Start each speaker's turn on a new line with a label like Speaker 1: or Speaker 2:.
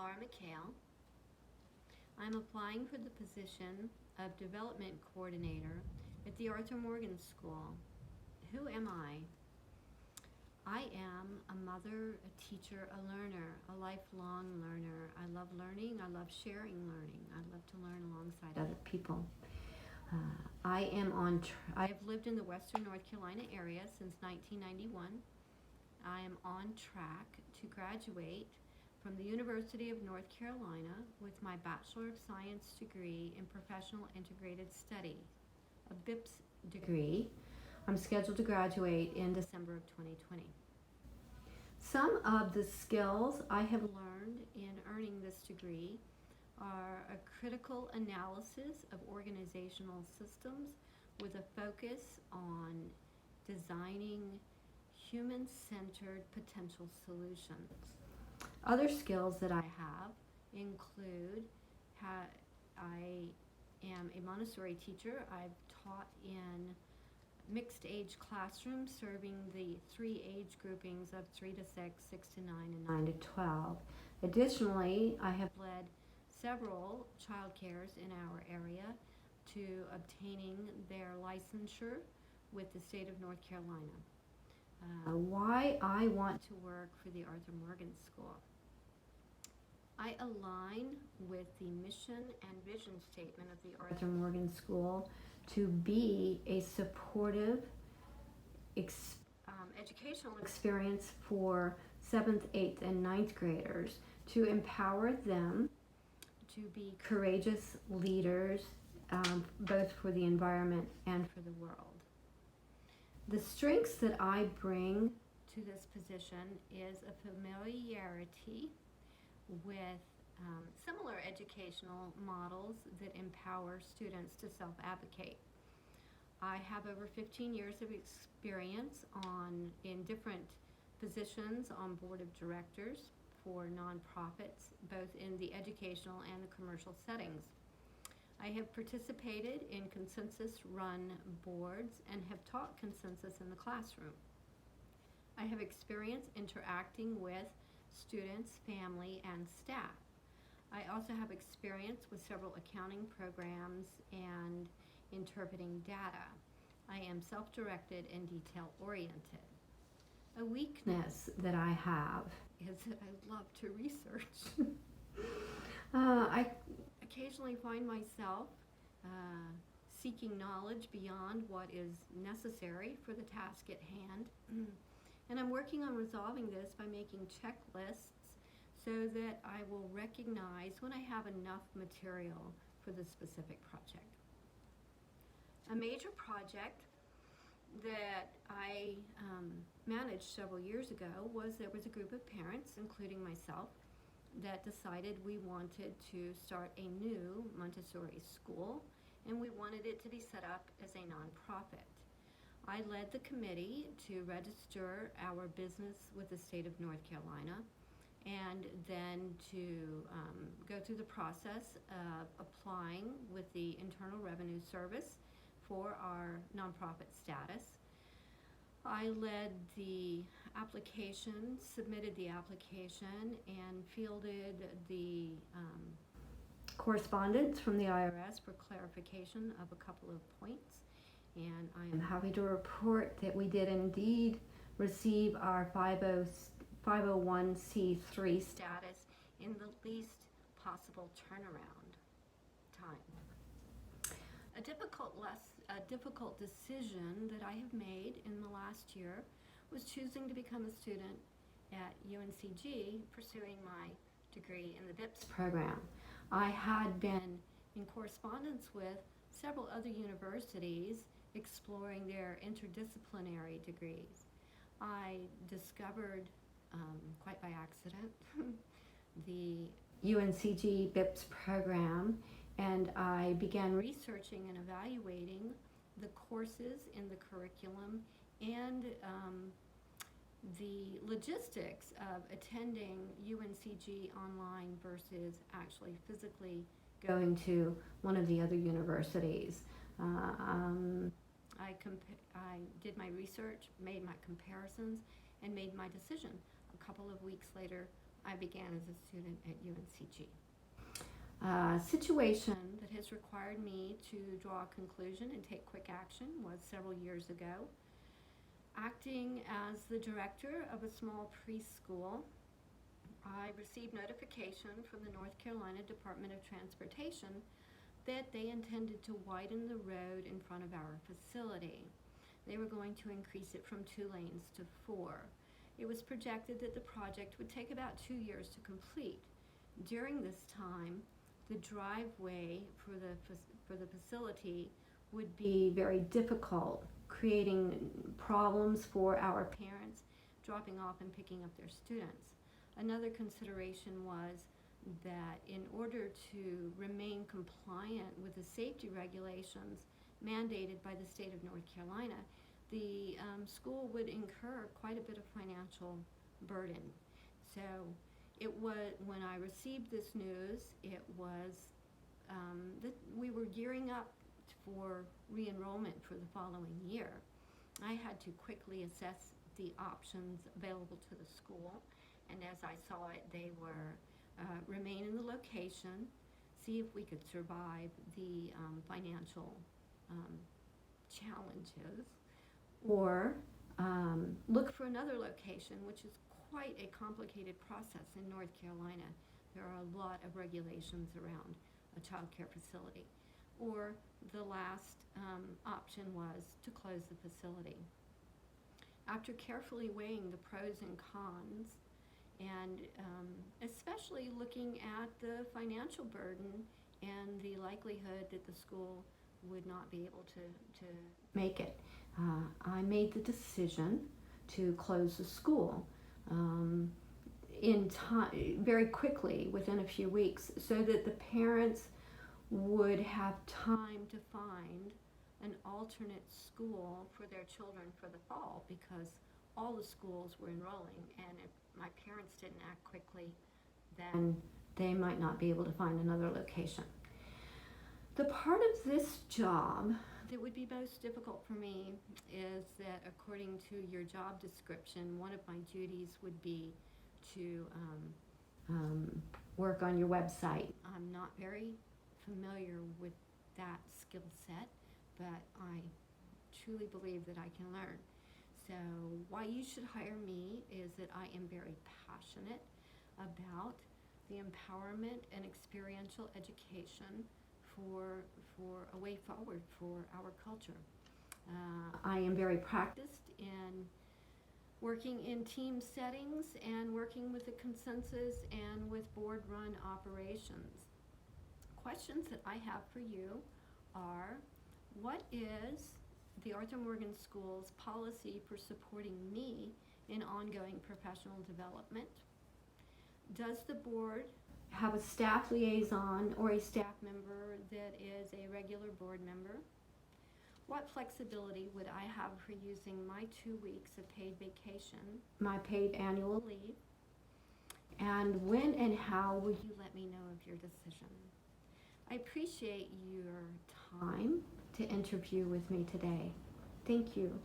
Speaker 1: Laura McHale. I'm applying for the position of Development Coordinator at the Arthur Morgan School. Who am I? I am a mother, a teacher, a learner, a lifelong learner. I love learning. I love sharing learning. I love to learn alongside other people. I have lived in the Western North Carolina area since 1991. I am on track to graduate from the University of North Carolina with my Bachelor of Science degree in Professional Integrated Study, a BIPS degree. I'm scheduled to graduate in December of 2020. Some of the skills I have learned in earning this degree are a critical analysis of organizational systems with a focus on designing human-centered potential solutions. Other skills that I have include I am a Montessori teacher. I've taught in mixed age classrooms serving the 3 age groupings of 3 to 6, 6 to 9, and 9 to 12. Additionally, I have led several child cares in our area to obtaining their licensure with the state of North Carolina. Why I want to work for the Arthur Morgan School. I align with the mission and vision statement of the Arthur Morgan School to be a supportive educational experience for 7th, 8th, and 9th graders to empower them to be courageous leaders, both for the environment and for the world. The strengths that I bring to this position is a familiarity with similar educational models that empower students to self-advocate. I have over 15 years of experience in different positions on board of directors for nonprofits, both in the educational and the commercial settings. I have participated in consensus-run boards and have taught consensus in the classroom. I have experience interacting with students, family, and staff. I also have experience with several accounting programs and interpreting data. I am self-directed and detail-oriented. A weakness that I have is that I love to research. I occasionally find myself seeking knowledge beyond what is necessary for the task at hand. And I'm working on resolving this by making checklists so that I will recognize when I have enough material for the specific project. A major project that I managed several years ago was there was a group of parents, including myself, that decided we wanted to start a new Montessori school, and we wanted it to be set up as a nonprofit. I led the committee to register our business with the state of North Carolina, and then to go through the process of applying with the Internal Revenue Service for our nonprofit status. I led the application, submitted the application, and fielded the correspondence from the IRS for clarification of a couple of points. And I am happy to report that we did indeed receive our 501c3 status in the least possible turnaround time. A difficult decision that I have made in the last year was choosing to become a student at UNCG, pursuing my degree in the BIPS program. I had been in correspondence with several other universities exploring their interdisciplinary degrees. I discovered, quite by accident, the UNCG BIPS program, and I began researching and evaluating the courses in the curriculum and the logistics of attending UNCG online versus actually physically going to one of the other universities. I did my research, made my comparisons, and made my decision. A couple of weeks later, I began as a student at UNCG. A situation that has required me to draw a conclusion and take quick action was several years ago. Acting as the director of a small preschool, I received notification from the North Carolina Department of Transportation that they intended to widen the road in front of our facility. They were going to increase it from 2 lanes to 4. It was projected that the project would take about 2 years to complete. During this time, the driveway for the facility would be very difficult, creating problems for our parents dropping off and picking up their students. Another consideration was that in order to remain compliant with the safety regulations mandated by the state of North Carolina, the school would incur quite a bit of financial burden. So it was, when I received this news, it was that we were gearing up for re-enrollment for the following year. I had to quickly assess the options available to the school, and as I saw it, they were remain in the location, see if we could survive the financial challenges, or look for another location, which is quite a complicated process in North Carolina. There are a lot of regulations around a child care facility. Or the last option was to close the facility. After carefully weighing the pros and cons, and especially looking at the financial burden and the likelihood that the school would not be able to make it, I made the decision to close the school in time, very quickly, within a few weeks, so that the parents would have time to find an alternate school for their children for the fall, because all the schools were enrolling, and if my parents didn't act quickly, then they might not be able to find another location. The part of this job that would be most difficult for me is that, according to your job description, one of my duties would be to work on your website. I'm not very familiar with that skill set, but I truly believe that I can learn. So why you should hire me is that I am very passionate about the empowerment and experiential education for a way forward for our culture. I am very practiced in working in team settings and working with the consensus and with board-run operations. Questions that I have for you are, what is the Arthur Morgan School's policy for supporting me in ongoing professional development? Does the board have a staff liaison or a staff member that is a regular board member? What flexibility would I have for using my 2 weeks of paid vacation, my paid annual leave? And when and how will you let me know of your decision? I appreciate your time to interview with me today. Thank you.